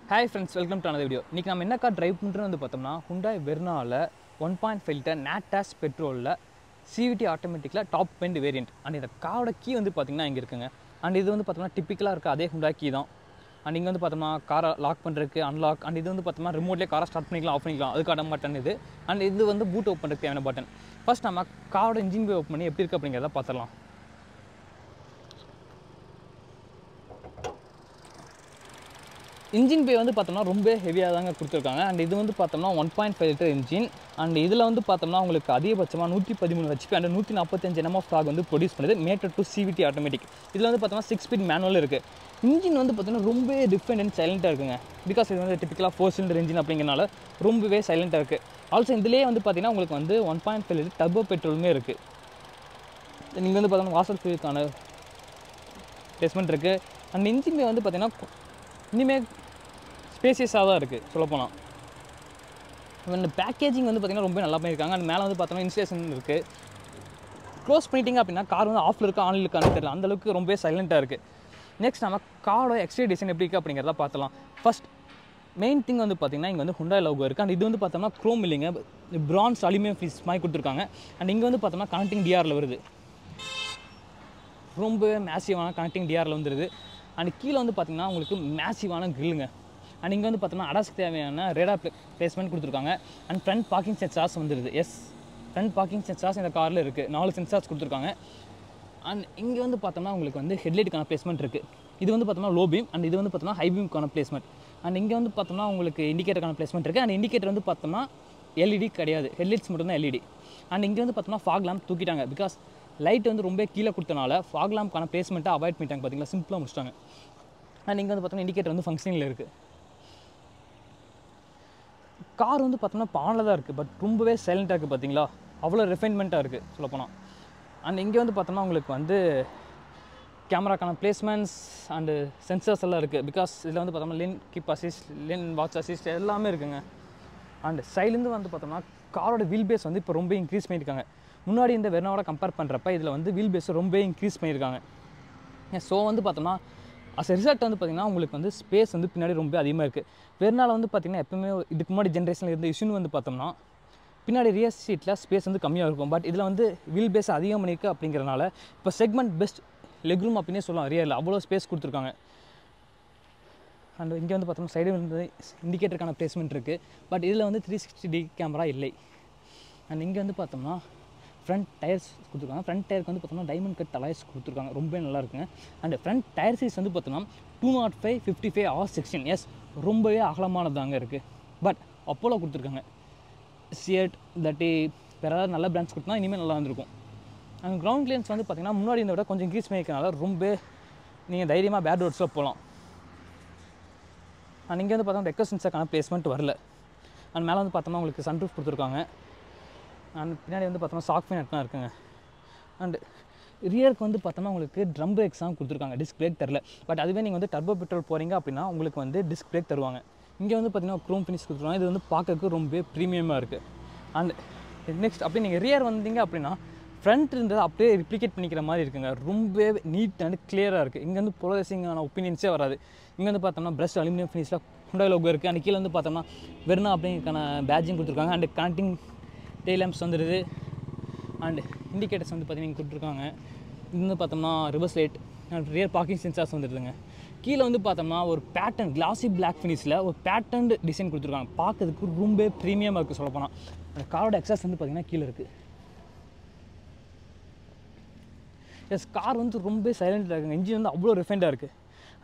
Hi friends, welcome to another video. இன்னைக்கு நம்ம என்ன கார் டிரைவ் பண்றோம்னு வந்து பார்த்தோம்னா Hyundai Verna-ல 1.5 லிட்டர் NATAS பெட்ரோல்ல CVT ஆட்டோமேட்டிக்ல டாப் எண்ட் வேரியன்ட். அண்ட் இந்த காரோட கீ வந்து பாத்தீங்கன்னா இங்க இருக்குங்க. அண்ட் இது வந்து பார்த்தோம்னா டிபிக்கலா இருக்க அதே Hyundai கீ தான். அண்ட் இங்க வந்து பார்த்தோம்னா காரை லாக் பண்றதுக்கு அன்லாக் அண்ட் இது வந்து பார்த்தோம்னா ரிமோட்லயே காரை ஸ்டார்ட் பண்ணிக்கலாம் ஆஃப் பண்ணிக்கலாம். அதுக்கான பட்டன் இது. அண்ட் இது வந்து பூட் ஓபன் பண்றதுக்கு தேவையான பட்டன். ஃபர்ஸ்ட் நம்ம காரோட இன்ஜின் பே ஓபன் பண்ணி எப்படி இருக்கு அப்படிங்கறத பார்த்தறலாம். இன்ஜின் பே வந்து பார்த்தோம்னா ரொம்ப ஹெவியாக தாங்க கொடுத்துருக்காங்க. அண்ட் இது வந்து பார்த்தோம்னா 1.5 லிட்டர் இன்ஜின். அண்ட் இதில் வந்து பார்த்தோம்னா உங்களுக்கு அதிகபட்சமாக 113 HP and 145 Nm of torque வந்து ப்ரொடியூஸ் பண்ணுது. Mated to CVT automatic. இதில் வந்து பார்த்தோம்னா 6 ஸ்பீட் மேனுவல் இருக்குது. இன்ஜின் வந்து பார்த்தோம்னா ரொம்ப டிஃப்ரெண்ட் அண்ட் சைலண்ட்டாக இருக்குங்க. பிகாஸ் இது வந்து டிபிக்கலாக 4 சிலிண்டர் இன்ஜின் அப்படிங்கிறனால ரொம்பவே சைலண்ட்டாக இருக்குது. ஆல்சோ இதிலே வந்து பார்த்தீங்கன்னா உங்களுக்கு வந்து 1.5 லிட்டர் டர்போ பெட்ரோலுமே இருக்குது. நீங்கள் வந்து பார்த்தோம்னா வாசல் ஃபியூலுக்கான பிளேஸ்மெண்ட் இருக்குது. அண்ட் இன்ஜின் பே வந்து பார்த்தீங்கன்னா இனிமேல் ஸ்பேசியஸாக தான் இருக்குது சொல்லப்போனால். இந்த பேக்கேஜிங் வந்து பார்த்திங்கன்னா ரொம்ப நல்லா பண்ணியிருக்காங்க. அண்ட் மேலே வந்து பார்த்தோம்னா இன்சுலேஷன் இருக்குது. க்ளோஸ் பண்ணிட்டீங்க அப்படின்னா கார் வந்து ஆஃபில் இருக்கா ஆன்லைன் இருக்கான்னு தெரியல, அந்தளவுக்கு ரொம்ப சைலண்ட்டாக இருக்குது. நெக்ஸ்ட் நம்ம காரோட எக்ஸ்டீரியர் டிசைன் எப்படி இருக்குது அப்படிங்கிறத பார்த்தலாம். ஃபஸ்ட் மெயின் திங் வந்து பார்த்திங்கன்னா இங்கே வந்து Hyundai லோகோ இருக்குது. அண்ட் இது வந்து பார்த்தோம்னா க்ரோம் இல்லைங்க, பிரான்ஸ் அலுமினியம் ஃபினிஷ் மாதிரி கொடுத்துருக்காங்க. அண்ட் இங்கே வந்து பார்த்தோம்னா கனெக்டிங் டிஆரில் வருது, ரொம்ப மேசிவான கனெக்டிங் டிஆரில் வந்துடுது. அண்ட் கீழே வந்து பார்த்திங்கன்னா உங்களுக்கு மேசிவான கிரில்லுங்க. அண்ட் இங்கே வந்து பார்த்தோம்னா அடாஸ்க்கு தேவையான ரேடார் பிளேஸ்மெண்ட் கொடுத்துருக்காங்க. அண்ட் ஃப்ரண்ட் பார்க்கிங் சென்சார்ஸ் வந்துடுது. ஃப்ரண்ட் பார்க்கிங் சென்சார்ஸ் இந்த காரில் இருக்குது. 4 சென்சார்ஸ் கொடுத்துருக்காங்க. அண்ட் இங்கே வந்து பார்த்தோம்னா உங்களுக்கு வந்து ஹெட்லைட்டுக்கான பிளேஸ்மெண்ட் இருக்குது. இது வந்து பார்த்தோம்னா லோ பீம் அண்ட் இது வந்து பார்த்தோம்னா ஹை பீம்க்கான பிளேஸ்மெண்ட். அண்ட் இங்கே வந்து பார்த்தோம்னா உங்களுக்கு இண்டிகேட்டருக்கான பிளேஸ்மெண்ட் இருக்குது. அண்ட் இண்டிகேட்டர் வந்து பார்த்தோம்னா எல்இடி கிடையாது, ஹெட்லைட்ஸ் மட்டும்தான் எல்இடி. அண்ட் இங்கே வந்து பார்த்தோம்னா ஃபாக் லேம்ப் தூக்கிட்டாங்க. பிகாஸ் லைட் வந்து ரொம்ப கீழே கொடுத்தனால ஃபாக் லேம்ப்க்கான பிளேஸ்மெண்ட்டை அவாய்ட் பண்ணிட்டாங்க. பார்த்தீங்களா, சிம்பிளாக முடிச்சிட்டாங்க. அண்ட் இங்கே வந்து பார்த்தோம்னா இண்டிகேட்டர் வந்து ஃபங்க்ஷனில் இருக்குது. கார் வந்து பார்த்தோம்னா பானில் தான் இருக்குது, பட் ரொம்பவே சைலண்ட்டாக இருக்குது. பார்த்தீங்களா, அவ்வளோ ரிஃபைன்மெண்ட்டாக இருக்குது சொல்லப்போனால். அண்ட் இங்கே வந்து பார்த்தோம்னா உங்களுக்கு வந்து கேமராக்கான பிளேஸ்மெண்ட்ஸ் அண்டு சென்சர்ஸ் எல்லாம் இருக்குது. பிகாஸ் இதில் வந்து பார்த்தோம்னா lane keep assist, lane watch assist எல்லாமே இருக்குங்க. அண்ட் சைட்லேருந்து வந்து பார்த்தோம்னா காரோட வீல் பேஸ் வந்து இப்போ ரொம்ப இன்க்ரீஸ் பண்ணியிருக்காங்க. முன்னாடி இந்த வெர்னாவோட கம்பேர் பண்ணுறப்ப இதில் வந்து வீல் பேஸை ரொம்ப இன்க்ரீஸ் பண்ணியிருக்காங்க. ஸோ வந்து பார்த்தோம்னா அஸ் ரிசல்ட் வந்து பார்த்திங்கன்னா உங்களுக்கு வந்து ஸ்பேஸ் வந்து பின்னாடி ரொம்ப அதிகமாக இருக்குது. வெர்னால வந்து பார்த்திங்கன்னா எப்பவுமே இதுக்கு முன்னாடி ஜென்ரேஷனில் இருந்த இஷ்யூன்னு வந்து பார்த்தோம்னா பின்னாடி ரியர் சீட்டில் ஸ்பேஸ் வந்து கம்மியாக இருக்கும். பட் இதில் வந்து வீல் பேஸ் அதிகம் பண்ணியிருக்கு அப்படிங்கிறனால இப்போ செக்மெண்ட் பெஸ்ட் லெக் ரூம் அப்படின்னே சொல்லலாம். ரியரில் அவ்வளோ ஸ்பேஸ் கொடுத்துருக்காங்க. அண்ட் இங்கே வந்து பார்த்தோம்னா சைடு வந்து இண்டிகேட்டருக்கான பிளேஸ்மெண்ட் இருக்குது. பட் இதில் வந்து 360 கேமரா இல்லை. அண்ட் இங்கே வந்து பார்த்தோம்னா ஃப்ரண்ட் டயர்ஸ் கொடுத்துருக்காங்க. ஃப்ரண்ட் டயருக்கு வந்து பார்த்தோம்னா டைமண்ட் கட் டயர்ஸ் கொடுத்துருக்காங்க, ரொம்ப நல்லா இருக்குங்க. அண்ட் ஃப்ரண்ட் டயர் சைஸ் வந்து பார்த்தோம்னா 205, 55 or 16. ரொம்பவே அகலமானதாங்க இருக்குது. பட் அப்போலோ கொடுத்துருக்காங்க. சியட் தட்டி வேறு ஏதாவது நல்ல பிராண்ட்ஸ் கொடுத்தா இனிமேல் நல்லா இருந்திருக்கும். அண்ட் கிரவுண்ட் கிளியரன்ஸ் வந்து பார்த்திங்கன்னா முன்னாடி இந்த விட கொஞ்சம் இன்க்ரீஸ் பண்ணியிருக்கனால ரொம்ப நீங்கள் தைரியமாக பேட் ரோட்ஸில் போகலாம். அண்ட் இங்கே வந்து பார்த்தோம்னா ரெக்கர் சென்சருக்கான பிளேஸ்மெண்ட் வரல. அண்ட் மேலே வந்து பார்த்தோம்னா உங்களுக்கு சன்ரூஃப் கொடுத்துருக்காங்க. அண்ட் பின்னாடி வந்து பார்த்தோம்னா சாக் ஃபைனட்லாம் இருக்குங்க. அண்ட் ரியருக்கு வந்து பார்த்தோம்னா உங்களுக்கு ட்ரம் பிரேக்ஸ் தான் கொடுத்துருக்காங்க, டிஸ்க் பிரேக் தரல. பட் அதுவே நீங்கள் வந்து டர்போ பெட்ரோல் போகிறீங்க அப்படின்னா உங்களுக்கு வந்து டிஸ்க் பிரேக் தருவாங்க. இங்கே வந்து பார்த்தீங்கன்னா க்ரோம் ஃபினிஷ் கொடுத்துருவாங்க. இது வந்து பார்க்கறதுக்கு ரொம்ப ப்ரீமியமாக இருக்குது. அண்ட் நெக்ஸ்ட் அப்படியே நீங்கள் ரியர் வந்தீங்க அப்படின்னா ஃப்ரண்ட் இருந்தது அப்படியே ரிப்ளிகேட் பண்ணிக்கிற மாதிரி இருக்குங்க. ரொம்ப நீட் அண்ட் கிளியராக இருக்குது. இங்கே வந்து போலரைசிங்கான ஒப்பீனியன்ஸே வராது. இங்கே வந்து பார்த்தோம்னா பிரஷ் அலுமினியம் ஃபினிஷில் Hyundai லோகோ இருக்குது. அண்ட் கீழே வந்து பார்த்தோம்னா வெர்னா அப்படிங்கிறக்கான பேட்ஜிங் கொடுத்துருக்காங்க. அண்ட் கனெக்டிங் டெய்ல் லேம்ப்ஸ் வந்துடுது. அண்ட் இண்டிகேட்டர்ஸ் வந்து பார்த்தீங்கன்னா கொடுத்துருக்காங்க. இது வந்து பார்த்தோம்னா reverse light and rear parking sensors வந்துடுதுங்க. கீழே வந்து பார்த்தோம்னா ஒரு பேட்டர்ன் கிளாசி பிளாக் ஃபினிஷில் ஒரு பேட்டர்ன் டிசைன் கொடுத்துருக்காங்க. பார்க்கறதுக்கு ரொம்ப ப்ரீமியமாக இருக்குது சொல்லப்போனால். அந்த காரோட எக்ஸாஸ் வந்து பார்த்தீங்கன்னா கீழே இருக்குது. கார் வந்து ரொம்ப சைலண்ட்டாக இருக்குங்க. இன்ஜின் வந்து அவ்வளோ ரிஃபைண்டாக இருக்குது.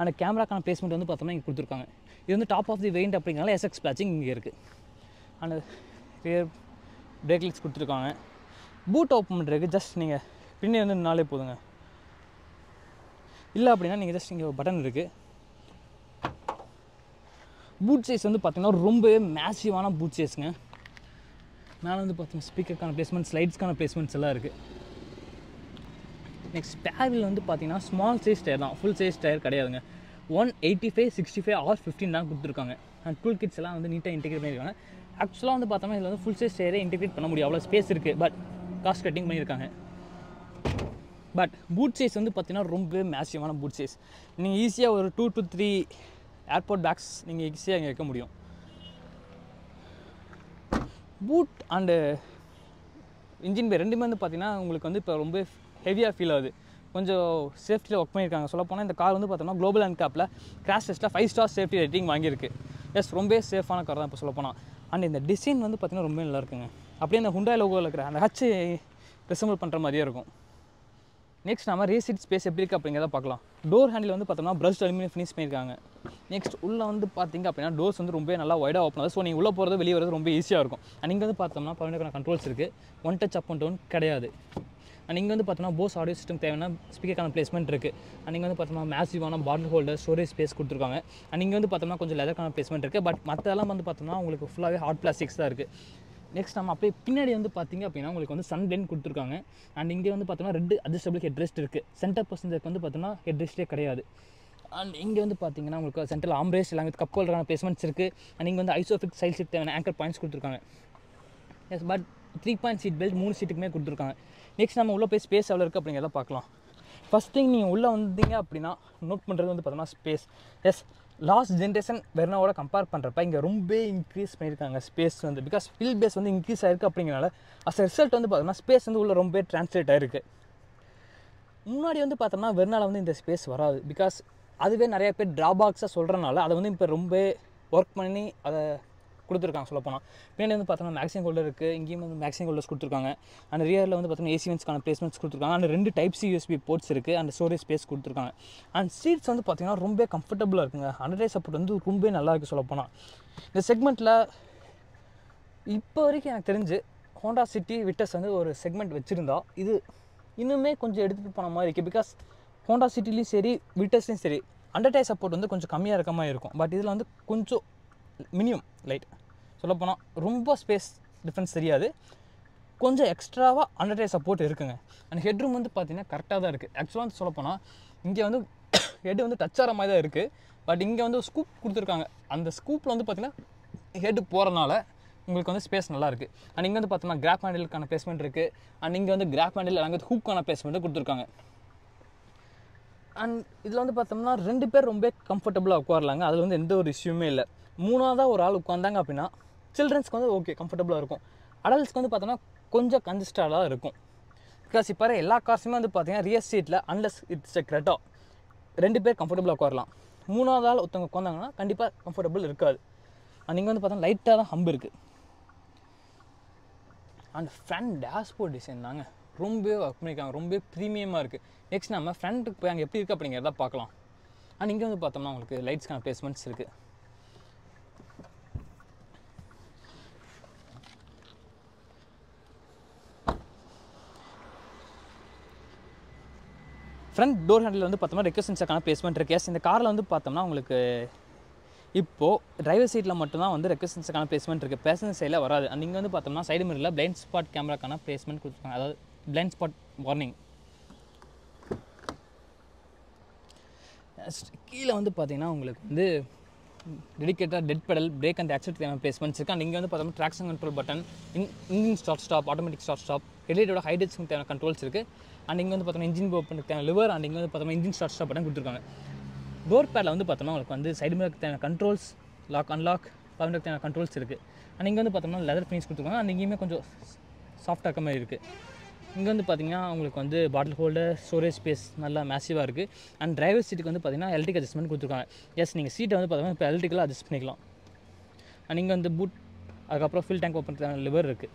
அந்த கேமராக்கான பிளேஸ்மெண்ட் வந்து பார்த்தோம்னா இங்கே கொடுத்துருக்காங்க. இது வந்து டாப் ஆஃப் தி வேரியன்ட் அப்படிங்கிறனால SX பிளாச்சிங் இங்கே இருக்குது. அண்ட் ரியர் பிரேக் லைட்ஸ் கொடுத்துருக்காங்க. பூட் ஓப்பன் பண்ணுறதுக்கு ஜஸ்ட் நீங்கள் பின்னாடி வந்து நாளே போதுங்க. இல்லை அப்படின்னா நீங்கள் ஜஸ்ட் இங்கே பட்டன் இருக்குது. பூட் சைஸ் வந்து பார்த்தீங்கன்னா ரொம்பவே மேசிவான பூட் சைஸுங்க. மேலே வந்து பார்த்தீங்கன்னா ஸ்பீக்கருக்கான பிளேஸ்மெண்ட், ஸ்லைட்ஸ்க்கான பிளேஸ்மெண்ட்ஸ் எல்லாம் இருக்குது. நெக்ஸ்ட் ஸ்பேரில் வந்து பார்த்தீங்கன்னா ஸ்மால் சைஸ் டயர் தான், ஃபுல் சைஸ் டயர் கிடையாதுங்க. 185, 65 or 15 தான் கொடுத்துருக்காங்க. அண்ட் டூல் கிட்ஸ் எல்லாம் வந்து நீட்டாக இன்டிகிரேட் பண்ணியிருக்காங்க. ஆக்சுவலாக வந்து பார்த்தோம்னா இதில் வந்து ஃபுல் சைஸ் டயரே இன்டிகிரேட் பண்ண முடியும், அவ்வளோ ஸ்பேஸ் இருக்குது. பட் காஸ்ட் கட்டிங் பண்ணியிருக்காங்க. பட் பூட் சைஸ் வந்து பார்த்தீங்கன்னா ரொம்ப மேசிவான பூட் சைஸ். நீங்கள் ஈஸியாக ஒரு 2 to 3 ஏர்போர்ட் பேக்ஸ் நீங்கள் ஈஸியாக இங்கே வைக்க முடியும். பூட் அண்டு இன்ஜின் பே ரெண்டுமே வந்து பார்த்திங்கன்னா உங்களுக்கு வந்து இப்போ ரொம்ப ஹெவியாக ஃபீல் ஆகுது. கொஞ்சம் சேஃப்டியில் ஒர்க் பண்ணியிருக்காங்க. சொல்லப்போனால் இந்த கார் வந்து பார்த்தோம்னா குளோபல் NCAPல கிராஷ் டெஸ்ட்டில் 5 ஸ்டார் சேஃப்டி ரேட்டிங் வாங்கியிருக்கு. எஸ், ரொம்ப சேஃபான கார் தான் இப்போ சொல்லப்போனால். அண்ட் இந்த டிசைன் வந்து பார்த்திங்கன்னா ரொம்ப நல்லா இருக்குங்க. அப்படியே அந்த ஹுண்டாய் லோகோவில் இருக்கிற அந்த ஹச் ரிசம்பிள் பண்ணுற மாதிரியே இருக்கும். நெக்ஸ்ட் நம்ம ரேஸ் சீட் ஸ்பேஸ் எப்படி இருக்குது அப்படிங்கிறத பார்க்கலாம். டோர் ஹேண்டில் வந்து பார்த்தோம்னா பிரஷ்ட் அலுமினியம் ஃபினிஷ் பண்ணியிருக்காங்க. நெக்ஸ்ட் உள்ளே வந்து பார்த்திங்க அப்படின்னா டோர்ஸ் வந்து ரொம்ப நல்லா வைடாக ஓப்பன் ஆகுது. ஸோ நீங்கள் உள்ளே போகிறது வெளியே வரது ரொம்ப ஈஸியாக இருக்கும். அண்ட் இங்கே வந்து பார்த்தோம்னா பவனுக்கான கண்ட்ரோல்ஸ் இருக்குது. One touch up and down கிடையாது. அண்ட் இங்கே வந்து பார்த்தோம்னா போஸ் ஆடியோ சிஸ்டம் தேவையான ஸ்பீக்கருக்கான பிளேஸ்மெண்ட் இருக்குது. அண்ட் இங்கே வந்து பார்த்தோம்னா மேசிவான பாட்டில் ஹோல்டர் ஸ்டோரேஜ் ஸ்பேஸ் கொடுத்துருக்காங்க. அண்ட் இங்கே வந்து பார்த்தோம்னா கொஞ்சம் லெதர்க்கான பிளேஸ்மெண்ட் இருக்குது. பட் மற்றெல்லாம் வந்து பார்த்தோம்னா உங்களுக்கு ஃபுல்லாகவே ஹார்ட் பிளாஸ்டிக்ஸ் தான் இருக்குது. நெக்ஸ்ட் நம்ம அப்படியே பின்னாடி வந்து பார்த்திங்க அப்படின்னா உங்களுக்கு வந்து சன் பிளெண்ட் கொடுத்துருக்காங்க. அண்ட் இங்கே வந்து பார்த்தோம்னா 2 அட்ஜஸ்டபிள் ஹெட் ரெஸ்ட் இருக்குது. சென்டர் பர்சன்ஜருக்கு வந்து பார்த்தோம்னா ஹெட் ரெஸ்ட்டே கிடையாது. அண்ட் இங்கே வந்து பார்த்தீங்கன்னா உங்களுக்கு சென்ட்ரல் ஆம்ரேஸ் எல்லாம் கப் ஹோல்டரான பிளேஸ்மெண்ட்ஸ் இருக்குது. அண்ட் இங்கே வந்து ஐசோஃபிக் சைட் சீட் தேவையான ஆங்கர் பாயிண்ட்ஸ் கொடுத்துருக்காங்க. Yes, but 3 point seat belt 3 சீட்டுக்குமே கொடுத்துருக்காங்க. நெக்ஸ்ட் நம்ம உள்ளே போய் ஸ்பேஸ் எவ்வளோ இருக்குது அப்படிங்கிறத பார்க்கலாம். ஃபஸ்ட் திங் நீங்கள் உள்ளே வந்தீங்க அப்படின்னா நோட் பண்ணுறது வந்து பார்த்தோம்னா ஸ்பேஸ். எஸ், லாஸ்ட் ஜென்ரேஷன் வெர்னாவோட கம்பேர் பண்ணுறப்ப இங்கே ரொம்ப இன்க்ரீஸ் பண்ணியிருக்காங்க ஸ்பேஸ் வந்து. பிகாஸ் ஃபில் பேஸ் வந்து இன்க்ரீஸ் ஆகிருக்கு அப்படிங்கிறனால அஸ் ரிசல்ட் வந்து பார்த்தோம்னா ஸ்பேஸ் வந்து உள்ள ரொம்ப ட்ரான்ஸ்லேட் ஆகிருக்கு. முன்னாடி வந்து பார்த்தோம்னா வெர்னாவில் வந்து இந்த ஸ்பேஸ் வராது. பிகாஸ் அதுவே நிறைய பேர் ட்ராபாக்ஸாக சொல்கிறனால அதை வந்து இப்போ ரொம்ப ஒர்க் பண்ணி அதை கொடுத்துருக்காங்க. சொல்லப்போனால் பின்னாடி வந்து பார்த்தோம்னா மேக்ஸிங் ஹோல்டர் இருக்குது. இங்கேயும் வந்து மேக்ஸிங் ஹோல்டர்ஸ் கொடுத்துருக்காங்க. அண்ட் ரியரில் வந்து பார்த்தோம்னா ஏசி வென்ட்ஸ்க்கான பிளேஸ்மெண்ட்ஸ் கொடுத்துருக்காங்க. அண்ட் 2 Type-C USB போர்ட்ஸ் இருக்குது. அண்ட் ஸ்டோரேஜ் ஸ்பேஸ் கொடுத்துருக்காங்க. அண்ட் சீட்ஸ் வந்து பார்த்தீங்கன்னா ரொம்ப கம்ஃபர்டபுளாக இருக்குங்க. அண்டர்டைஸ் சப்போர்ட் வந்து ரொம்ப நல்லா இருக்குது சொல்லப்போனால். இந்த செக்மெண்ட்டில் இப்போ வரைக்கும் எனக்கு தெரிஞ்சு ஹோண்டா சிட்டி விட்டஸ் வந்து ஒரு செக்மெண்ட் வச்சுருந்தா இது இன்னுமே கொஞ்சம் எடுத்துகிட்டு போன மாதிரி இருக்குது. பிகாஸ் ஹோண்டா சிட்டிலையும் சரி விட்டஸ்லையும் சரி அண்டர்டைஸ் சப்போர்ட் வந்து கொஞ்சம் கம்மியாக இருக்க மாதிரி இருக்கும். பட் இதில் வந்து கொஞ்சம் மினிமம் லைட் சொல்லப்போனால் ரொம்ப ஸ்பேஸ் டிஃப்ரென்ஸ் தெரியாது. கொஞ்சம் எக்ஸ்ட்ராவாக அண்டர்டைஸ் சப்போர்ட் இருக்குங்க. அண்ட் ஹெட்ரூம் வந்து பார்த்திங்கன்னா கரெக்டாக தான் இருக்குது. ஆக்சுவலாக வந்து சொல்லப்போனால் இங்கே வந்து ஹெட் வந்து டச் ஆகிற மாதிரி தான் இருக்குது. பட் இங்கே வந்து ஸ்கூப் கொடுத்துருக்காங்க. அந்த ஸ்கூப்பில் வந்து பார்த்திங்கன்னா ஹெட் போகிறனால உங்களுக்கு வந்து ஸ்பேஸ் நல்லாயிருக்கு. அண்ட் இங்கே வந்து பார்த்தோம்னா கிராப் ஹேண்டிலுக்கான பிளேஸ்மெண்ட் இருக்குது. அண்ட் இங்கே வந்து கிராப் ஹேண்டில் அங்கே ஹூக்கான பிளேஸ்மெண்ட்டு கொடுத்துருக்காங்க. அண்ட் இதில் வந்து பார்த்தோம்னா 2 பேர் ரொம்ப கம்ஃபர்டபுளாக உட்காரலாங்க. அதில் வந்து எந்த ஒரு இஷ்யூமே இல்லை. 3ஆவதாக ஒரு ஆள் உட்காந்தாங்க அப்படின்னா சில்ட்ரன்ஸ்க்கு வந்து ஓகே கம்ஃபர்டபுளாக இருக்கும். அடல்ட்ஸ்க்கு வந்து பார்த்தோம்னா கொஞ்சம் கன்ஜஸ்டாக இருக்கும். பிகாஸ் இப்போ எல்லா கார்ஸுமே வந்து பார்த்தீங்கன்னா ரியர் சீட்டில் அன்லஸ் இட்ஸ் எ கிரெட்டா 2 பேர் கம்ஃபர்டபுளாக உட்காரலாம். 3ஆவது ஆள் ஒருத்தவங்க உட்காந்தாங்கன்னா கண்டிப்பாக கம்ஃபர்டபுள் இருக்காது. அண்ட் இங்கே வந்து பார்த்தோம்னா லைட்டாக தான் ஹம்பு இருக்குது. அண்ட் ஃப்ரண்ட் டேஷ்போர்ட் டிசைன் தாங்க ரொம்ப ஒர்க் பண்ணியிருக்காங்க. ரொம்ப ப்ரீமியமாக இருக்குது. நெக்ஸ்ட் நம்ம ஃப்ரண்ட்டுக்கு போய் அங்கே எப்படி இருக்குது அப்படிங்கிறத பார்க்கலாம். அண்ட் இங்கே வந்து பார்த்தோம்னா உங்களுக்கு லைட்ஸ்க்கான பிளேஸ்மெண்ட்ஸ் இருக்குது. ஃப்ரண்ட் டோர் ஹேண்டில் வந்து பார்த்தோம்னா ரெக்வஸ்டன்ஸுக்கான பிளேஸ்மெண்ட் இருக்குது. எஸ், இந்த காரில் வந்து பார்த்தோம்னா உங்களுக்கு இப்போது டிரைவர் சீட்டில் மட்டும்தான் வந்து ரெக்வஸ்டன்ஸுக்கான பிளேஸ்மெண்ட் இருக்குது. பேசஞ்சர் சைடில் வராது. அண்ட் இங்கே வந்து பார்த்தோம்னா சைடு மிரரில் பிளைண்ட் ஸ்பாட் கேமராக்கான பிளேஸ்மெண்ட் கொடுத்துருக்காங்க. அதாவது பிளைண்ட் ஸ்பாட் வார்னிங். கீழே வந்து பார்த்தீங்கன்னா உங்களுக்கு வந்து டெடிக்கேட்டாக dead pedal brake and accelerator தேவையான பிளேஸ்மெண்ட்ஸ் இருக்குது. அண்ட் இங்கே வந்து பார்த்தோம்னா traction control button, engine stop, automatic stop, ஹெட்லைட்டோட ஹைட்ரேஷனுக்கு தேவையான கண்ட்ரோல்ஸ் இருக்குது. அண்ட் இங்கே வந்து பார்த்தோம்னா இன்ஜின் ஓப்பனுக்கு தேவையான லிவர். அண்ட் இங்கே வந்து பார்த்தோம்னா இன்ஜின் ஸ்டாப் பட்டன் கொடுத்துருக்காங்க. டோர் பேடில் வந்து பார்த்தோம்னா உங்களுக்கு வந்து சைடு மிரருக்கு தேவையான கண்ட்ரோல்ஸ், லாக் அன்லாக், பவனுக்கு தேவையான கண்ட்ரோல்ஸ் இருக்குது. அண்ட் இங்கே வந்து பார்த்தோம்னா லெதர் ஃபினிஷ் கொடுத்துருக்காங்க. அண்ட் இங்கேயுமே கொஞ்சம் சாஃப்டாக இருக்க மாதிரி இருக்குது. இங்கே வந்து பார்த்திங்கன்னா உங்களுக்கு வந்து பாட்டில் ஹோல்டர், ஸ்டோரேஜ் ஸ்பேஸ் நல்லா மேசிவாக இருக்குது. அண்ட் டிரைவர் சீட்டுக்கு வந்து பார்த்திங்கன்னா எலக்ட்ரிக் அட்ஜஸ்ட்மெண்ட் கொடுத்துருக்காங்க. எஸ், நீங்கள் சீட்டை வந்து பார்த்தோம்னா இப்போ எலக்ட்ரிக்கலாக அட்ஜஸ்ட் பண்ணிக்கலாம். அண்ட் இங்கே வந்து பூட், அதுக்கப்புறம் ஃபில் டேங்க் ஓப்பன் தேவையான லிவர் இருக்குது.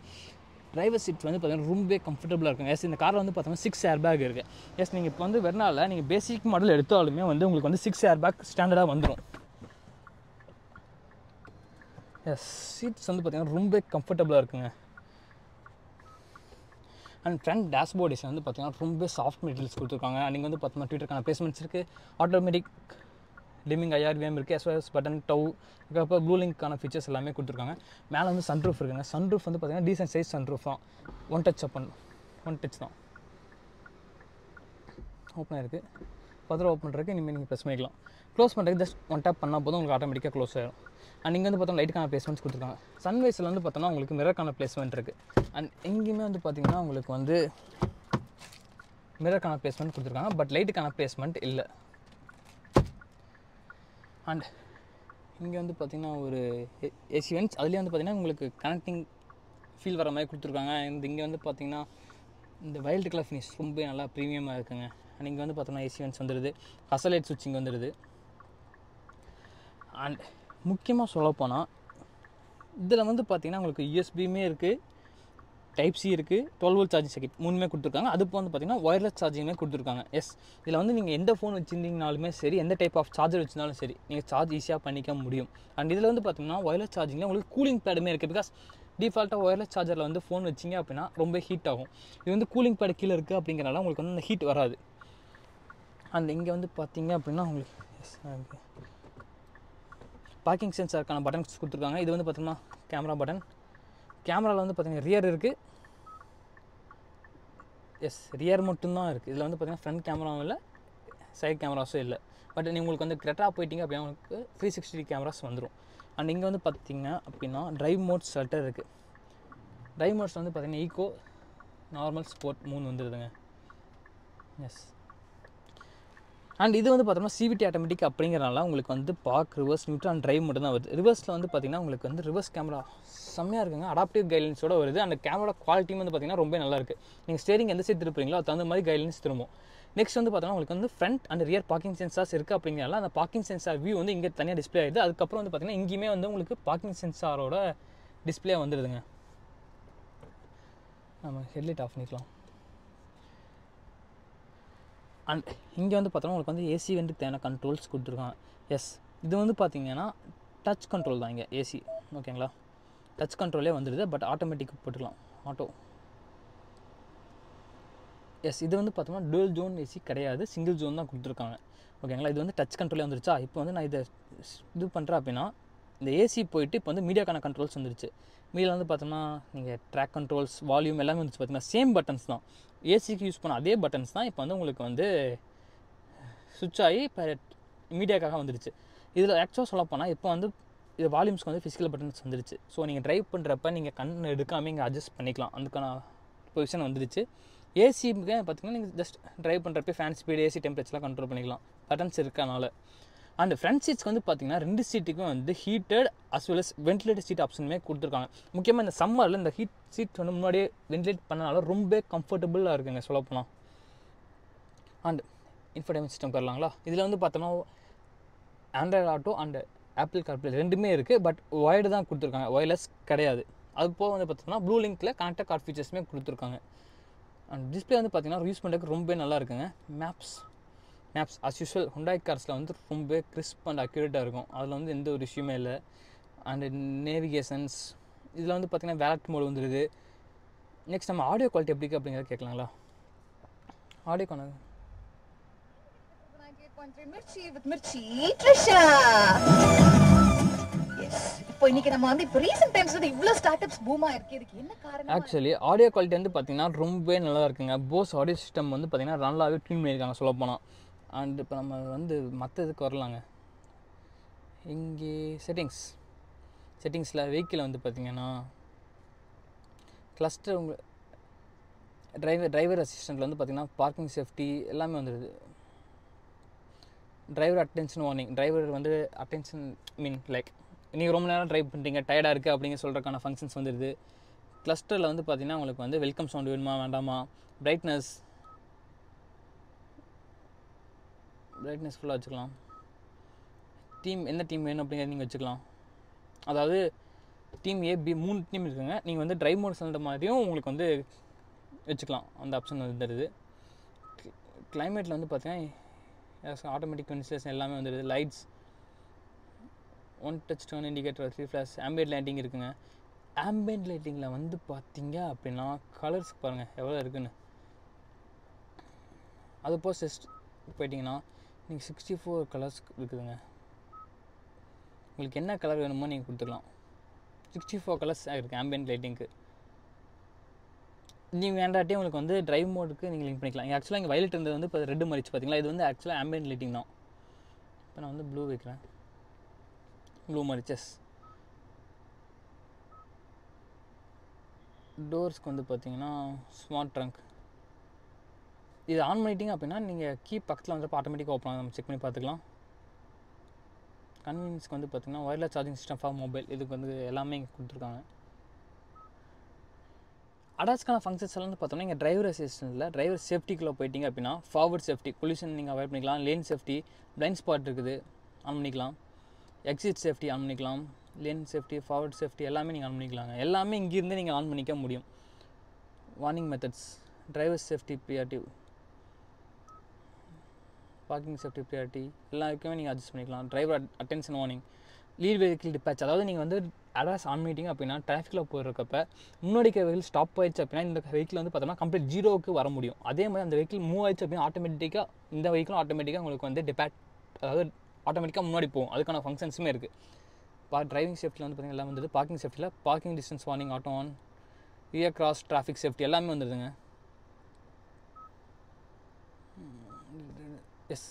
டிரைவர் சீட் வந்து பார்த்தீங்கன்னா ரொம்ப கம்ஃபர்டபுளாக இருக்கும். எஸ், இந்த காரில் வந்து பார்த்தோம்னா 6 ஏர் பேக் இருக்குது. எஸ், நீங்கள் இப்போ வந்து வெர்னால நீங்கள் பேசிக் மாடல் எடுத்தாலுமே வந்து உங்களுக்கு வந்து 6 ஏர் பேக் ஸ்டாண்டர்டாக வந்துடும். எஸ், சீட்ஸ் வந்து பார்த்தீங்கன்னா ரொம்ப கம்ஃபர்டபுளாக இருக்குங்க. அண்ட் ஃப்ரண்ட் டேஷ்போர்ட் டிசைன் வந்து பார்த்தீங்கன்னா ரொம்ப சாஃப்ட் மெட்டீரியல்ஸ் கொடுத்துருக்காங்க. அண்ட் இங்கே வந்து பார்த்தோம்னா ட்விட்டருக்கான பிளேஸ்மெண்ட்ஸ் இருக்குது. ஆட்டோமேட்டிக் டிமிங் IRVM இருக்குது. எஸ்ஓஎஸ் பட்டன், டவு, அதுக்கப்புறம் ப்ளூ லிங்க்கான ஃபீச்சர்ஸ் எல்லாமே கொடுத்துருக்காங்க. மேலே வந்து சன்ரூஃப் இருக்குங்க. சன்ரூஃப் வந்து பார்த்தீங்கன்னா டீசென்ட் சைஸ் சன்ரூஃப் தான். ஒன் டச் தான் ஓப்பன் ஆகிருக்கு. ஃபர்தர் ஓப்பன் பண்ணுறதுக்கு இனிமேல் நீங்கள் ப்ரெஸ் பண்ணிக்கலாம். க்ளோஸ் பண்ணுறதுக்கு ஜஸ்ட் ஒன் டேப் பண்ணால் போதும் உங்களுக்கு ஆட்டோமேட்டிக்காக க்ளோஸ் ஆகிடும். அண்ட் இங்கே வந்து பார்த்தோம்னா லைட்டுக்கான பிளேஸ்மெண்ட்ஸ் கொடுத்துருக்காங்க. சன்வைஸில் வந்து பார்த்தோம்னா உங்களுக்கு மிரருக்கான பிளேஸ்மெண்ட் இருக்குது. அண்ட் எங்கேயுமே வந்து பார்த்திங்கன்னா உங்களுக்கு வந்து மிரருக்கான பிளேஸ்மெண்ட் கொடுத்துருக்காங்க. பட் லைட்டுக்கான பிளேஸ்மெண்ட் இல்லை. அண்ட் இங்கே வந்து பார்த்திங்கன்னா ஒரு ஏசி வென்ட்ஸ், அதுலேயே வந்து பார்த்திங்கன்னா உங்களுக்கு கனெக்டிங் ஃபீல் வர மாதிரி கொடுத்துருக்காங்க. இங்கே வந்து பார்த்திங்கன்னா இந்த வைல்டு கலர் ஃபினிஷ் ரொம்ப நல்லா ப்ரீமியமாக இருக்குங்க. அண்ட் இங்கே வந்து பார்த்தோம்னா ஏசி வென்ட்ஸ் வந்துடுது, ஹசலைட் சுவிட்சிங் வந்துடுது. அண்ட் முக்கியமாக சொல்லப்போனால் இதில் வந்து பார்த்திங்கன்னா உங்களுக்கு யூஎஸ்பியுமே இருக்குது, டைப் சி இருக்குது, 12 வோல்ட் சார்ஜிங் சர்க்யூட் மூணுமே கொடுத்துருக்காங்க. அது வந்து பார்த்திங்கன்னா ஒயர்லெஸ் சார்ஜிங்குமே கொடுத்துருக்காங்க. எஸ், இதில் வந்து நீங்கள் எந்த ஃபோன் வச்சுருந்தீங்கனாலுமே சரி, எந்த டைப் ஆஃப் சார்ஜர் வச்சுருந்தாலும் சரி, நீங்கள் சார்ஜ் ஈஸியாக பண்ணிக்க முடியும். அண்ட் இதில் வந்து பார்த்திங்கன்னா ஒயர்லெஸ் சார்ஜிங்கில் உங்களுக்கு கூலிங் பேடுமே இருக்குது. பிகாஸ் டிஃபால்ட்டாக ஒயர்லெஸ் சார்ஜரில் வந்து ஃபோன் வச்சிங்க அப்படின்னா ரொம்ப ஹீட் ஆகும். இது வந்து கூலிங் பேடு கீழே இருக்குது அப்படிங்கிறனால உங்களுக்கு வந்து அந்த ஹீட் வராது. அண்ட் இங்கே வந்து பார்த்திங்க அப்படின்னா உங்களுக்கு பார்க்கிங் சென்சாருக்கான பட்டன்ஸ் கொடுத்துருக்காங்க. இது வந்து பார்த்திங்கன்னா கேமரா பட்டன். கேமராவில் வந்து பார்த்திங்கன்னா ரியர் இருக்குது. எஸ், ரியர் மட்டும்தான் இருக்குது. இதில் வந்து பார்த்திங்கன்னா ஃப்ரண்ட் கேமராவும் இல்லை, சைட் கேமராஸும் இல்லை. பட் நீங்கள் உங்களுக்கு வந்து கிரெட்டா போயிட்டீங்க அப்படின்னா உங்களுக்கு 360 கேமராஸ் வந்துடும். அண்ட் இங்கே வந்து பார்த்திங்க அப்படின்னா ட்ரைவ் மோட்ஸ் ஷட்டர் இருக்குது. ட்ரைவ் மோட்ஸ் வந்து பார்த்திங்கன்னா ஈகோ, நார்மல், ஸ்போர்ட் 3 வந்துடுதுங்க. எஸ், அண்ட் இது வந்து பார்த்தோம்னா சிவிடி ஆட்டோமேட்டிக் அப்படிங்கிறனால உங்களுக்கு வந்து park, reverse, neutral and drive மட்டும் தான் வருது. ரிவர்ஸில் வந்து பார்த்திங்கன்னா உங்களுக்கு வந்து ரிவர்ஸ் கேமரா செம்மையாக இருக்குங்க, அடாப்டிவ் கைட்லைன்ஸோட வருது. அந்த கேமரா குவாலிட்டியும் வந்து பார்த்திங்கன்னா ரொம்ப நல்லா இருக்குது. நீங்கள் ஸ்டேரிங் எந்த சைடு திருப்புறீங்களோ அது தகுந்த மாதிரி கைட்லைன்ஸ் திரும்பும். நெக்ஸ்ட் வந்து பார்த்தோம்னா உங்களுக்கு வந்து front and rear parking sensors இருக்குது அப்படிங்கிறனால அந்த பார்க்கிங் சென்சார் வியூ வந்து இங்கே தனியாக டிஸ்பிளே ஆகிடுது. அதுக்கப்புறம் வந்து பார்த்திங்கன்னா இங்கேயுமே வந்து உங்களுக்கு பார்க்கிங் சென்சாரோட டிஸ்பிளே வந்துடுதுங்க. நம்ம ஹெட்லைட் ஆஃப் பண்ணிக்கலாம். அண்ட் இங்கே வந்து பார்த்தோன்னா உங்களுக்கு வந்து ஏசி வந்து தேவையான கண்ட்ரோல்ஸ் கொடுத்துருக்காங்க. எஸ், இது வந்து பார்த்திங்கன்னா டச் கண்ட்ரோல் தான் இங்கே ஏசி, ஓகேங்களா? டச் கண்ட்ரோலே வந்துடுது. பட் ஆட்டோமேட்டிக் போட்டுக்கலாம், ஆட்டோ. எஸ், இது வந்து பார்த்தோம்னா டூயல் ஜோன் ஏசி கிடையாது, சிங்கிள் ஜோன் தான் கொடுத்துருக்காங்க, ஓகேங்களா? இது வந்து டச் கண்ட்ரோலே வந்துருச்சா. இப்போ வந்து நான் இதை இது பண்ணுறேன் அப்படின்னா இந்த ஏசி போயிட்டு இப்போ வந்து மீடியாக்கான கண்ட்ரோல்ஸ் வந்துருச்சு. மீடியாவில் வந்து பார்த்தோம்னா நீங்கள் ட்ராக் கண்ட்ரோல்ஸ், வால்யூம் எல்லாமே வந்துச்சு. பார்த்திங்கன்னா சேம் பட்டன்ஸ் தான், ஏசிக்கு யூஸ் பண்ண அதே பட்டன்ஸ் தான் இப்போ வந்து உங்களுக்கு வந்து சுவிட்ச் ஆகி இப்போ மீடியாக்காக வந்துடுச்சு. இதில் ஆக்சுவலாக சொல்லப்போனால் இப்போ வந்து இது வால்யூம்ஸ்க்கு வந்து ஃபிசிக்கல் பட்டன்ஸ் வந்துடுச்சு. ஸோ நீங்கள் ட்ரைவ் பண்ணுறப்ப நீங்கள் கண் எடுக்காமல் இங்கே அட்ஜஸ்ட் பண்ணிக்கலாம், அதுக்கான பொசிஷன் வந்துடுச்சு. ஏசிக்கு பார்த்திங்கன்னா நீங்கள் ஜஸ்ட் ட்ரைவ் பண்ணுறப்ப ஃபேன் ஸ்பீடு, ஏசி டெம்பரேச்சர்லாம் கண்ட்ரோல் பண்ணிக்கலாம் பட்டன்ஸ் இருக்கனால. அண்ட் ஃப்ரண்ட் சீட்ஸ்க்கு வந்து பார்த்திங்கன்னா 2 சீட்டுக்கும் வந்து heated as well as ventilated seat ஆப்ஷனுமே கொடுத்துருக்காங்க. முக்கியமாக இந்த சம்மரில் இந்த ஹீட் சீட் வந்து முன்னாடியே வென்டிலேட் பண்ணனால ரொம்ப கம்ஃபர்டபுளாக இருக்குங்க சொல்லப்போனால். அண்ட் இன்ஃபர்டைன்மெண்ட் சிஸ்டம் வரலாங்களா. இதில் வந்து பார்த்தோம்னா Android auto and Apple CarPlay ரெண்டுமே இருக்குது. பட் ஒயர்டு தான் கொடுத்துருக்காங்க, ஒயர்லெஸ் கிடையாது. அது போக வந்து பார்த்தோம்னா ப்ளூ லிங்க்கில் கனெக்டட் கார்ட் ஃபீச்சர்ஸுமே கொடுத்துருக்காங்க. அண்ட் டிஸ்பிளே வந்து பார்த்திங்கன்னா யூஸ் பண்ணுறதுக்கு ரொம்ப நல்லா இருக்குங்க. மேப்ஸ் அஸ் யூஷுவல் ஹுண்டாய் கார்ஸில் வந்து ரொம்ப கிறிஸ்ப் அண்ட் அக்யூரேட்டாக இருக்கும், அதில் வந்து எந்த ஒரு இஷ்யூமே இல்லை. அண்டு நேவிகேஷன்ஸ் இதில் வந்து பார்த்திங்கன்னா வேலட் மோடு வந்துடுது. நெக்ஸ்ட் நம்ம ஆடியோ குவாலிட்டி எப்படி இருக்குது அப்படிங்கிறத கேட்கலாங்களா. ஆடியோ கான ஆக்சுவலி ஆடியோ குவாலிட்டி வந்து பார்த்திங்கன்னா ரொம்ப நல்லா இருக்குங்க. போஸ் ஆடியோ சிஸ்டம் வந்து பார்த்திங்கன்னா நல்லாவே ட்யூன் பண்ணியிருக்காங்க சொல்லப்போனால். அண்ட் இப்போ நம்ம வந்து மற்ற இதுக்கு வரலாங்க. இங்கே செட்டிங்ஸில் வெஹிக்கிள் வந்து பார்த்திங்கன்னா கிளஸ்டர் உங்கள் டிரைவர் அசிஸ்டண்ட்டில் வந்து பார்த்திங்கன்னா பார்க்கிங் சேஃப்டி எல்லாமே வந்துடுது. டிரைவர் அட்டென்ஷன் வார்னிங், டிரைவர் வந்து அட்டென்ஷன் லைக் நீங்கள் ரொம்ப நேரம் ட்ரைவ் பண்ணுறீங்க, டயர்டாக இருக்குது அப்படிங்க சொல்கிறக்கான ஃபங்க்ஷன்ஸ் வந்துடுது. கிளஸ்டரில் வந்து பார்த்திங்கன்னா உங்களுக்கு வந்து வெல்கம் சவுண்டு வேணுமா வேண்டாமா, பிரைட்னஸ் ஃபுல்லாக வச்சுக்கலாம். எந்த டீம் வேணும் அப்படிங்கிறது நீங்கள் வச்சுக்கலாம். அதாவது டீம் ஏ, பி 3 டீம் இருக்குங்க. நீங்கள் வந்து ட்ரைவ் மோட் சொல்கிற மாதிரியும் உங்களுக்கு வந்து வச்சுக்கலாம், அந்த ஆப்ஷன் வந்துடுது. கிளைமேட்டில் வந்து பார்த்தீங்கன்னா ஆட்டோமேட்டிக் வென்டிலேஷன் எல்லாமே வந்துடுது. Lights, 1 touch turn indicator, 3 flash, ambient lighting இருக்குங்க. ஆம்பியன்ட் லைட்டிங்கில் வந்து பார்த்தீங்க அப்படின்னா கலர்ஸ் பாருங்கள் எவ்வளோ இருக்குன்னு. அது போல் போயிட்டிங்கன்னா நீங்கள் 64 கலர்ஸ் இருக்குதுங்க. உங்களுக்கு என்ன கலர் வேணுமோ நீங்கள் கொடுத்துக்கலாம். 64 கலர்ஸ் இருக்குது ஆம்பியன்ட் லைட்டிங்க்கு. நீங்கள் வேண்டாட்டே உங்களுக்கு வந்து ட்ரைவ் மோடுக்கு நீங்கள் லிங்க் பண்ணிக்கலாம். ஆக்சுவலாக இங்கே வயலட் இருந்தது வந்து இப்போ ரெட்டு மாறிச்சு பார்த்தீங்களா. இது வந்து ஆக்சுவலாக ஆம்பியன்ட் லைட்டிங் தான். இப்போ நான் வந்து ப்ளூ வைக்கிறேன், ப்ளூ மாறிச்சஸ். டோர்ஸ்க்கு வந்து பார்த்தீங்கன்னா ஸ்மார்ட் ட்ரங்க். இது ஆன் பண்ணிட்டீங்க அப்படின்னா நீங்கள் கீ பக்கத்தில் வந்துட்டு ஆட்டோமேட்டிக்காக ஓப்பன் ஆகும், நம்ம செக் பண்ணி பார்த்துக்கலாம். கன்வீனியன்ஸ்க்கு வந்து பார்த்திங்கன்னா wireless charging system for mobile, இதுக்கு வந்து எல்லாமே இங்கே கொடுத்துருக்காங்க. அடாஸ்க்கான ஃபங்க்ஷன்ஸ் எல்லாம் வந்து பார்த்தோம்னா இங்கே டிரைவர் அசிஸ்டன்ட்டில் டிரைவர் சேஃப்டிக்குள்ளே போயிட்டீங்க அப்படின்னா ஃபார்வர்ட் சேஃப்டி, பொல்யூஷன் நீங்கள் அவாய்ட் பண்ணிக்கலாம். லேன் சேஃப்டி, பிளைண்ட் ஸ்பாட் இருக்குது ஆன் பண்ணிக்கலாம். எக்ஸிட் சேஃப்டி ஆன் பண்ணிக்கலாம். லேன் சேஃப்டி, ஃபார்வர்ட் சேஃப்டி எல்லாமே நீங்கள் ஆன் பண்ணிக்கலாங்க. எல்லாமே இங்கேருந்து நீங்கள் ஆன் பண்ணிக்க முடியும். Warning methods, driver safety priority, parking safety priority எல்லாருக்குமே நீங்கள் அட்ஜஸ்ட் பண்ணிக்கலாம். Driver attention warning, lead vehicle dispatch, அதாவது நீங்கள் வந்து அடாஸ் ஆன் பண்ணிட்டீங்க அப்படின்னா டிராஃபிக்கில் போயிருக்கப்ப முன்னாடி வெஹிக்கிள் ஸ்டாப் ஆயிடுச்சு அப்படின்னா இந்த வெஹிக்கிள் வந்து பார்த்தோம்னா கம்ப்ளீட் ஜீரோவுக்கு வர முடியும். அதே மாதிரி அந்த வெஹிக்கிள் மூவ் ஆயிடுச்சு அப்படின்னா ஆட்டோமேட்டிக்காக இந்த வெஹிக்கிளும் ஆட்டோமேட்டிக்காக உங்களுக்கு வந்து அதாவது ஆட்டோமேட்டிக்காக முன்னாடி போகும். அதுக்கான ஃபங்க்ஷன்ஸுமே இருக்குது. டிரைவிங் சேஃப்டியில் வந்து பார்த்திங்கன்னா எல்லாம் வந்துடுது. பார்க்கிங் சேஃப்டியில் parking distance warning, auto on, rear cross traffic safety எல்லாமே வந்துடுதுங்க. எஸ்,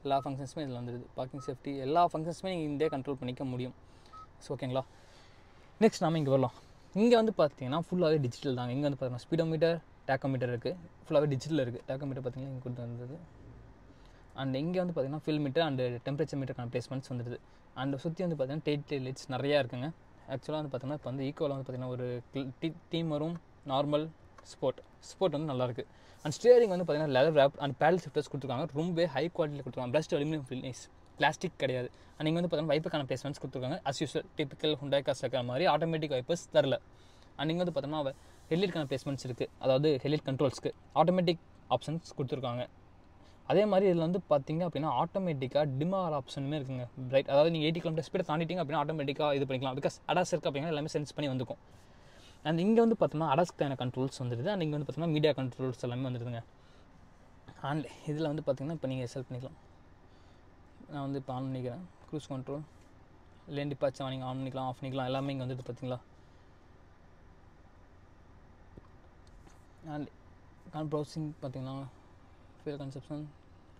எல்லா ஃபங்க்ஷன்ஸுமே இதில் வந்துடுது. பார்க்கிங் சேஃப்டி எல்லா ஃபங்க்ஷன்ஸுமே நீங்கள் இந்த கண்ட்ரோல் பண்ணிக்க முடியும். ஸோ ஓகேங்களா. நெக்ஸ்ட் நம்ம இங்கே வரலாம். இங்கே வந்து பார்த்தீங்கன்னா ஃபுல்லாகவே டிஜிட்டல் தாங்க. இங்கே வந்து பார்த்தீங்கன்னா ஸ்பீடோமீட்டர், டேக்கோமீட்டர் இருக்குது. ஃபுல்லாகவே டிஜிட்டல் இருக்குது. டேக்கோமீட்டர் பார்த்தீங்கன்னா இங்கே கொடுத்து வந்தது. அண்ட் இங்கே வந்து பார்த்தீங்கன்னா ஃபில் மீட்டர் அண்ட் டெம்பரேச்சர் மீட்டருக்கான பிளேஸ்மெண்ட்ஸ் வந்துடுது. அண்ட் சுற்றி வந்து பார்த்தீங்கன்னா டெய்ல் லைட்ஸ் நிறையா இருக்குங்க. ஆக்சுவலாக வந்து பார்த்தீங்கன்னா இப்போ வந்து ஈக்குவலாக வந்து பார்த்தீங்கன்னா ஒரு டீம் வரும், நார்மல், ஸ்போர்ட் வந்து நல்லாயிருக்கு. அண்ட் ஸ்டியரிங் வந்து பார்த்தீங்கன்னா leather wrap and paddle shifters கொடுத்துருக்காங்க. ரொம்ப ஹை குவாலிட்டியில் கொடுத்துருக்காங்க. பிரஸ்ட் அலுமினியம் ஃபினிஷ், பிளாஸ்டிக் கிடையாது. அண்ட் நீங்கள் வந்து பார்த்தீங்கன்னா வைப்புக்கான பிளேஸ்மெண்ட்ஸ் கொடுத்துருக்காங்க. As usual typical Hyundai cars இருக்கிற மாதிரி ஆட்டோமேட்டிக் வைப்பர்ஸ் தரல. அண்ட் நீங்கள் வந்து பார்த்தோம்னா ஹெட்லைட்கான பிளேஸ்மெண்ட்ஸ் இருக்குது. அதாவது ஹெட்லைட் கண்ட்ரோல்ஸ்க்கு ஆட்டோமேட்டிக் ஆப்ஷன்ஸ் கொடுத்துருக்காங்க. அதே மாதிரி இதில் வந்து பார்த்தீங்க அப்படின்னா ஆட்டோமேட்டிக்காக டிமார் ஆப்ஷனுமே இருக்குங்க. பிரைட், அதாவது நீங்கள் 80 km ஸ்பீடை தாண்டிட்டீங்க அப்படின்னா ஆட்டோமேட்டிக்காக இது பண்ணிக்கலாம். பிகாஸ் அடாஸ் இருக்குது அப்படின்னா எல்லாமே சென்ஸ் பண்ணி வந்துக்கும். அண்ட் இங்கே வந்து பார்த்தோம்னா அடாஸ்க்கான கண்ட்ரோல்ஸ் வந்துடுது. அண்ட் இங்கே வந்து பார்த்தோம்னா மீடியா கண்ட்ரோல்ஸ் எல்லாமே வந்துடுதுங்க. அண்ட் இதில் வந்து பார்த்தீங்கன்னா இப்போ நீங்கள் செலக்ட் பண்ணிக்கலாம். நான் வந்து இப்போ ஆன் பண்ணிக்கிறேன். க்ரூஸ் கண்ட்ரோல், லேன் டிபார்ச்சர் நீங்கள் ஆன் பண்ணிக்கலாம், ஆஃப் பண்ணிக்கலாம், எல்லாமே இங்கே வந்துட்டு பார்த்தீங்களா. அண்ட் ப்ரௌசிங் பார்த்தீங்கன்னா fuel consumption,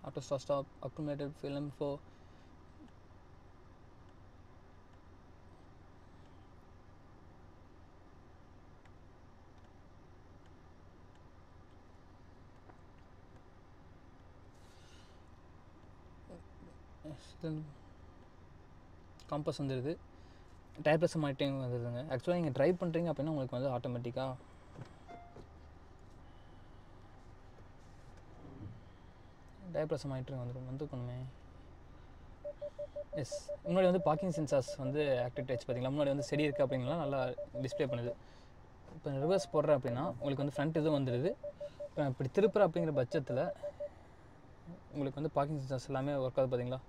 auto stop, accumulated fuel info, compass வந்துடுது. டயர் ப்ரெஷர் மானிட்டரிங் வந்துடுதுங்க. ஆக்சுவலாக நீங்கள் ட்ரைவ் பண்ணுறீங்க அப்படின்னா உங்களுக்கு வந்து ஆட்டோமேட்டிக்காக டயர் ப்ரெஷர் மானிட்டரிங் வந்துருக்கணுமே. எஸ், முன்னாடி வந்து பார்க்கிங் சென்சார்ஸ் வந்து ஆக்டிவேட் ஆச்சு பார்த்தீங்களா. முன்னாடி வந்து செடி இருக்குது அப்படின்னா நல்லா டிஸ்பிளே பண்ணுது. இப்போ ரிவர்ஸ் போடுறேன் அப்படின்னா உங்களுக்கு வந்து ஃப்ரண்ட் இதுவும் வந்துடுது. இப்போ இப்படி திருப்புற அப்படிங்கிற பட்சத்தில் உங்களுக்கு வந்து பார்க்கிங் சென்சார்ஸ் எல்லாமே ஒர்க் ஆகுது பார்த்தீங்களா.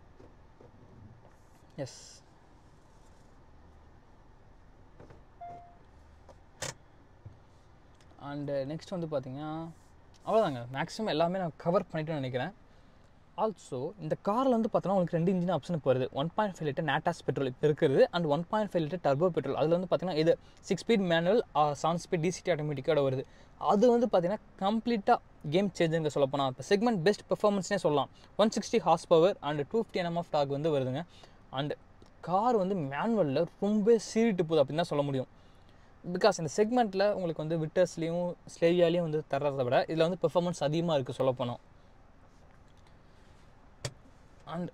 எஸ், அண்டு நெக்ஸ்ட் வந்து பார்த்தீங்கன்னா அவ்வளோதாங்க. மேக்ஸிமம் எல்லாமே நான் கவர் பண்ணிவிட்டு நினைக்கிறேன். ஆல்சோ இந்த காரில் வந்து பார்த்தோன்னா உங்களுக்கு 2 இன்ஜின் ஆப்ஷன் இப்போ வருது. 1.5 லிட்டர் நேட்டாஸ் பெட்ரோல் இப்போ இருக்குது. And 1.5 litre turbo petrol. அதில் வந்து பார்த்தீங்கன்னா இது 6 ஸ்பீட் மேனுவல், 7 ஸ்பீட் டிசிடி ஆட்டோமேட்டிக்கோட வருது. அது வந்து பார்த்தீங்கன்னா கம்ப்ளீட்டாக கேம் சேஞ்சுங்க சொல்லப்போனால். இப்போ செக்மெண்ட் பெஸ்ட் பெர்ஃபார்மன்ஸ்னே சொல்லலாம். 160 horsepower and 250 Nm of torque வந்து வருதுங்க. அண்ட் கார் வந்து மேனுவலில் ரொம்ப சீரிட்டு போகுது அப்படின்னு தான் சொல்ல முடியும். பிகாஸ் இந்த செக்மெண்ட்டில் உங்களுக்கு வந்து விட்டர்ஸ்லேயும் ஸ்லேவியாலையும் வந்து தர்றதை விட இதில் வந்து பெர்ஃபார்மன்ஸ் அதிகமாக இருக்குது சொல்லப்போனோம். அண்ட்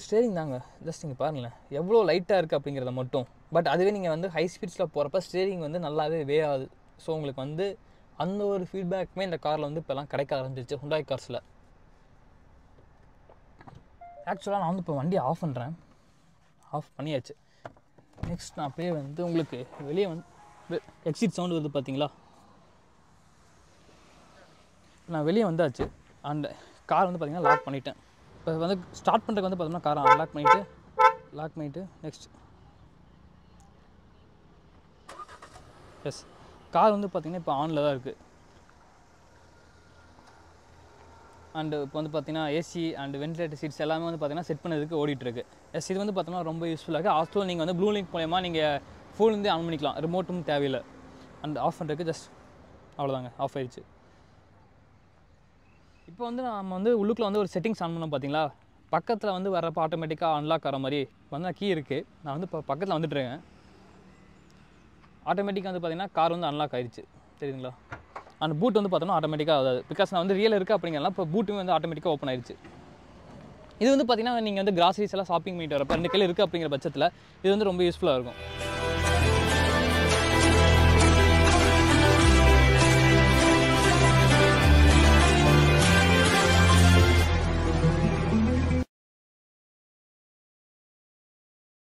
ஸ்டேரிங் தாங்க ஜஸ்ட் நீங்கள் பாருங்களேன் எவ்வளோ லைட்டாக இருக்குது அப்படிங்கிறத மட்டும். பட் அதுவே நீங்கள் வந்து ஹை ஸ்பீட்ஸில் போகிறப்ப ஸ்டேரிங் வந்து நல்லாவே வே ஆகுது. ஸோ உங்களுக்கு வந்து அந்த ஒரு ஃபீட்பேக்குமே இந்த காரில் வந்து இப்போலாம் கிடைக்க ஆரம்பிச்சிருச்சு ஹுண்டாய் கார்ஸில். ஆக்சுவலாக நான் வந்து இப்போ வண்டியை ஆஃப் பண்ணுறேன். ஆஃப் பண்ணியாச்சு. நெக்ஸ்ட் நான் அப்படியே வந்து உங்களுக்கு வெளியே வந்து எக்ஸிட் சவுண்டு வருது பார்த்தீங்களா. நான் வெளியே வந்தாச்சு. அண்ட் கார் வந்து பார்த்தீங்கன்னா லாக் பண்ணிட்டேன். இப்போ வந்து ஸ்டார்ட் பண்ணுறதுக்கு வந்து பார்த்தோம்னா காரை லாக் பண்ணிவிட்டு நெக்ஸ்ட் எஸ், கார் வந்து பார்த்திங்கன்னா இப்போ ஆனில் தான் இருக்குது. அண்டு இப்போ வந்து பார்த்திங்கன்னா ஏசி அண்ட் வென்டிலேட்டர் சீட்ஸ் எல்லாமே வந்து பார்த்திங்கன்னா செட் பண்ணதுக்கு ஓடிட்டுருக்கு. எஸ், இது வந்து பார்த்தோம்னா ரொம்ப யூஸ்ஃபுல்லாக இருக்குது. ஆல்சோ நீங்கள் வந்து ப்ளூ லிங்க் மூலமா நீங்கள் ஃபோன்லேருந்தே ஆன் பண்ணிக்கலாம். ரிமோட்டும் தேவையில்லை. அண்ட் ஆஃப் பண்ணுறதுக்கு ஜஸ்ட் அவ்வளோதாங்க, ஆஃப் ஆயிடுச்சு. இப்போ வந்து நம்ம வந்து உள்ளுக்குள்ள வந்து ஒரு செட்டிங்ஸ் ஆன் பண்ணோம் பார்த்தீங்களா. பக்கத்தில் வந்து வரப்போ ஆட்டோமேட்டிக்காக அன்லாக் ஆகிற மாதிரி வந்து கீ இருக்குது. நான் வந்து இப்போ பக்கத்தில் வந்துட்டுருக்கேன். ஆட்டோமேட்டிக்காக வந்து பார்த்திங்கன்னா கார் வந்து அன்லாக் ஆயிடுச்சு தெரியுதுங்களா. அந்த பூட் வந்து பார்த்தோம்னா ஆட்டோமேட்டிக்காக ஆகாது. பிகாஸ் நான் வந்து ரியல் இருக்குது அப்படிங்கிறலாம் இப்போ பூட்டுமே வந்து ஆட்டோமேட்டிக்காக ஓப்பன் ஆயிடுச்சு. இது வந்து பார்த்தீங்கன்னா நீங்கள் வந்து கிராசரிஸ் எல்லாம் ஷாப்பிங் பண்ணிட்டு வரப்போ 2 கையில் இருக்குது அப்படிங்கிற பட்சத்தில் இது வந்து ரொம்ப யூஸ்ஃபுல்லாக இருக்கும்.